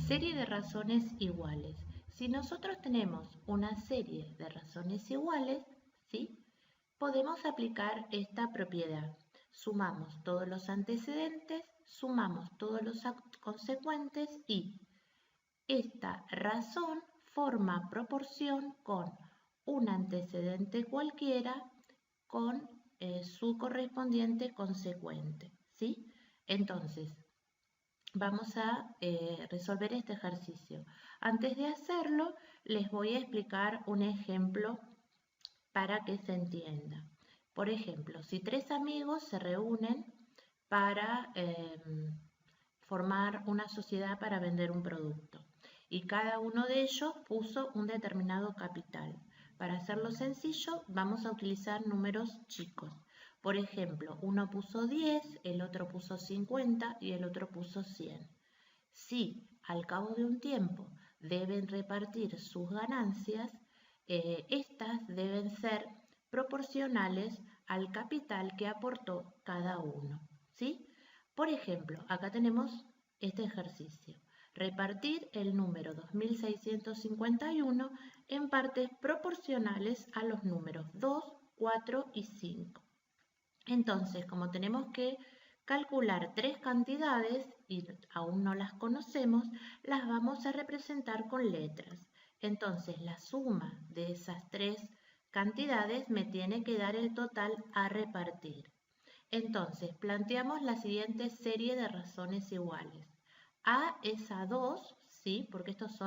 Serie de razones iguales. Si nosotros tenemos una serie de razones iguales, ¿sí?, podemos aplicar esta propiedad. Sumamos todos los antecedentes, sumamos todos los consecuentes y esta razón forma proporción con un antecedente cualquiera con su correspondiente consecuente, ¿sí? Entonces, vamos a resolver este ejercicio. Antes de hacerlo, les voy a explicar un ejemplo para que se entienda. Por ejemplo, si tres amigos se reúnen para formar una sociedad para vender un producto y cada uno de ellos puso un determinado capital. Para hacerlo sencillo, vamos a utilizar números chicos. Por ejemplo, uno puso 10, el otro puso 50 y el otro puso 100. Si al cabo de un tiempo deben repartir sus ganancias, estas deben ser proporcionales al capital que aportó cada uno, ¿sí? Por ejemplo, acá tenemos este ejercicio. Repartir el número 2651 en partes proporcionales a los números 2, 4 y 5. Entonces, como tenemos que calcular tres cantidades y aún no las conocemos, las vamos a representar con letras. Entonces, la suma de esas tres cantidades me tiene que dar el total a repartir. Entonces, planteamos la siguiente serie de razones iguales. A es a 2, ¿sí? Porque estos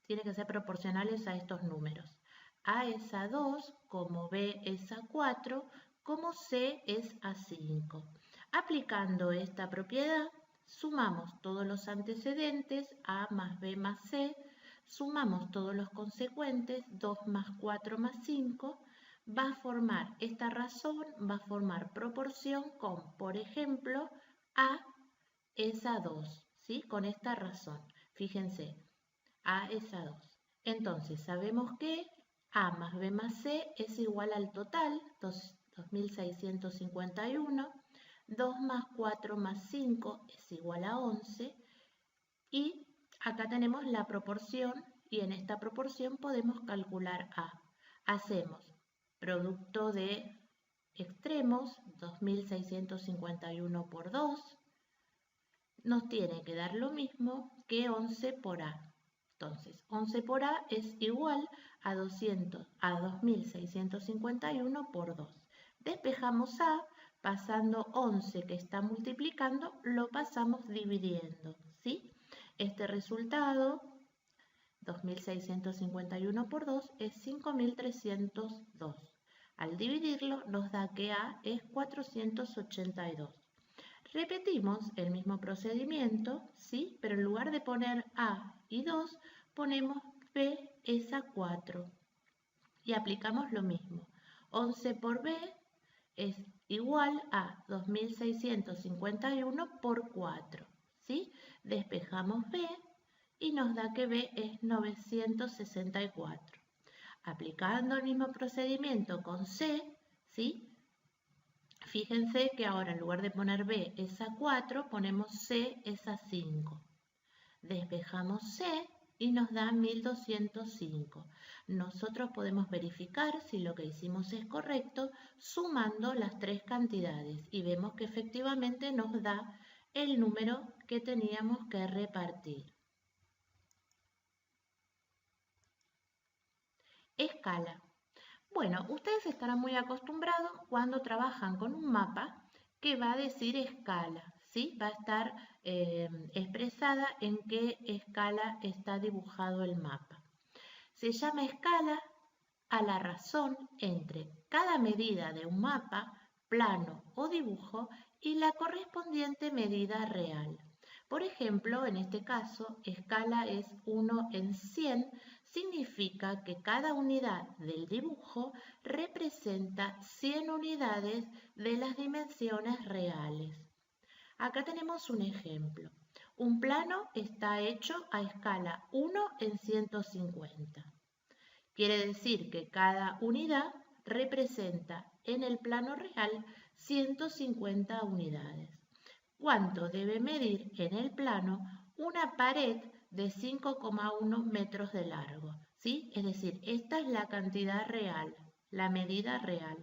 tienen que ser proporcionales a estos números. A es a 2, como B es a 4, como C es a 5. Aplicando esta propiedad, sumamos todos los antecedentes, A más B más C, sumamos todos los consecuentes, 2 más 4 más 5, va a formar esta razón, va a formar proporción con, por ejemplo, A es a 2, ¿sí? Con esta razón. Fíjense, A es a 2. Entonces, sabemos que A más B más C es igual al total, 2651, 2 más 4 más 5 es igual a 11 y acá tenemos la proporción y en esta proporción podemos calcular A. Hacemos producto de extremos, 2651 por 2, nos tiene que dar lo mismo que 11 por A. Entonces, 11 por A es igual a 2651 por 2. Despejamos A, pasando 11 que está multiplicando, lo pasamos dividiendo, ¿sí? Este resultado, 2651 por 2, es 5302. Al dividirlo nos da que A es 482. Repetimos el mismo procedimiento, ¿sí? Pero en lugar de poner A y 2, ponemos B es a 4. Y aplicamos lo mismo. 11 por B es igual a 2651 por 4, ¿sí? Despejamos B y nos da que B es 964. Aplicando el mismo procedimiento con C, ¿sí? Fíjense que ahora en lugar de poner B es a 4, ponemos C es a 5. Despejamos C y nos da 1205. Nosotros podemos verificar si lo que hicimos es correcto sumando las tres cantidades y vemos que efectivamente nos da el número que teníamos que repartir. Escala. Bueno, ustedes estarán muy acostumbrados cuando trabajan con un mapa que va a decir escala, ¿sí? Va a estar expresada en qué escala está dibujado el mapa. Se llama escala a la razón entre cada medida de un mapa, plano o dibujo y la correspondiente medida real. Por ejemplo, en este caso, escala es 1 en 100, significa que cada unidad del dibujo representa 100 unidades de las dimensiones reales. Acá tenemos un ejemplo. Un plano está hecho a escala 1 en 150. Quiere decir que cada unidad representa en el plano real 150 unidades. ¿Cuánto debe medir en el plano una pared de 5,1 metros de largo, ¿sí? Es decir, esta es la cantidad real, la medida real.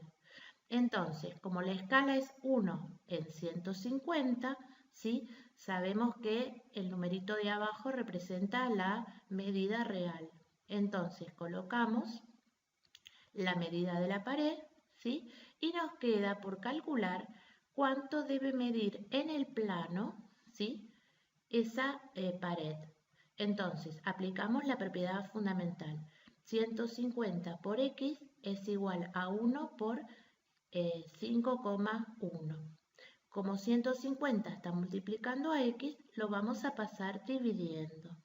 Entonces, como la escala es 1 en 150, ¿sí? Sabemos que el numerito de abajo representa la medida real. Entonces, colocamos la medida de la pared, ¿sí? Y nos queda por calcular cuánto debe medir en el plano, ¿sí? Esa pared. Entonces, aplicamos la propiedad fundamental. 150 por x es igual a 1 por 5,1. Como 150 está multiplicando a x, lo vamos a pasar dividiendo.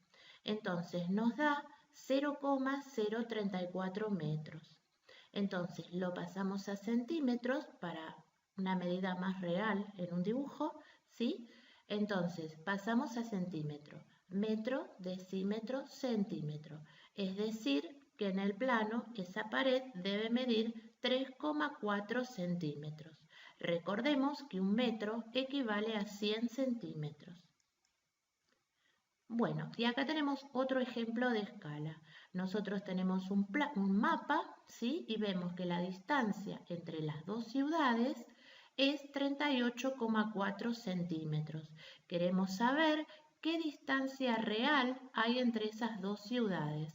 Entonces nos da 0,034 metros. Entonces lo pasamos a centímetros para una medida más real en un dibujo, ¿sí? Entonces pasamos a centímetro, metro, decímetro, centímetro. Es decir, que en el plano esa pared debe medir 3,4 centímetros. Recordemos que un metro equivale a 100 centímetros. Bueno, y acá tenemos otro ejemplo de escala. Nosotros tenemos un mapa, ¿sí? Y vemos que la distancia entre las dos ciudades es 38,4 centímetros. Queremos saber qué distancia real hay entre esas dos ciudades.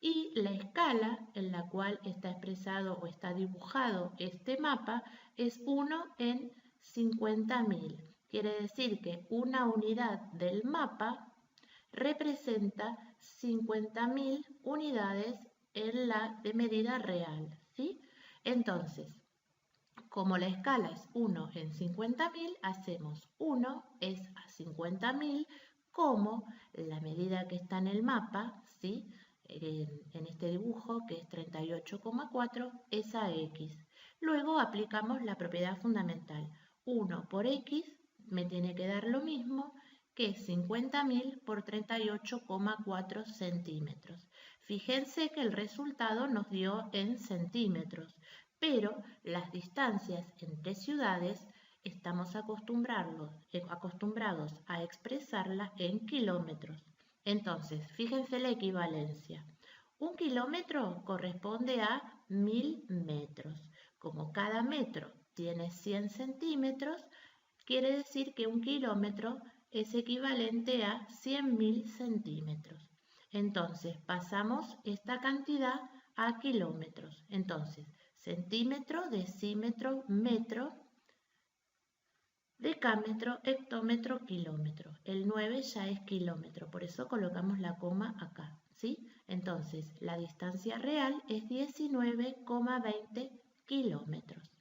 Y la escala en la cual está expresado o está dibujado este mapa es 1 en 50.000. Quiere decir que una unidad del mapa representa 50.000 unidades de medida real, ¿sí? Entonces, como la escala es 1 en 50.000, hacemos 1 es a 50.000 como la medida que está en el mapa, ¿sí? En este dibujo, que es 38,4, es a x. Luego aplicamos la propiedad fundamental. 1 por x me tiene que dar lo mismo que 50.000 por 38,4 centímetros. Fíjense que el resultado nos dio en centímetros, pero las distancias entre ciudades estamos acostumbrados a expresarlas en kilómetros. Entonces, fíjense la equivalencia. Un kilómetro corresponde a 1000 metros. Como cada metro tiene 100 centímetros, quiere decir que un kilómetro es equivalente a 100.000 centímetros. Entonces, pasamos esta cantidad a kilómetros. Entonces, centímetro, decímetro, metro, decámetro, hectómetro, kilómetro. El 9 ya es kilómetro, por eso colocamos la coma acá, ¿sí? Entonces, la distancia real es 19,20 kilómetros.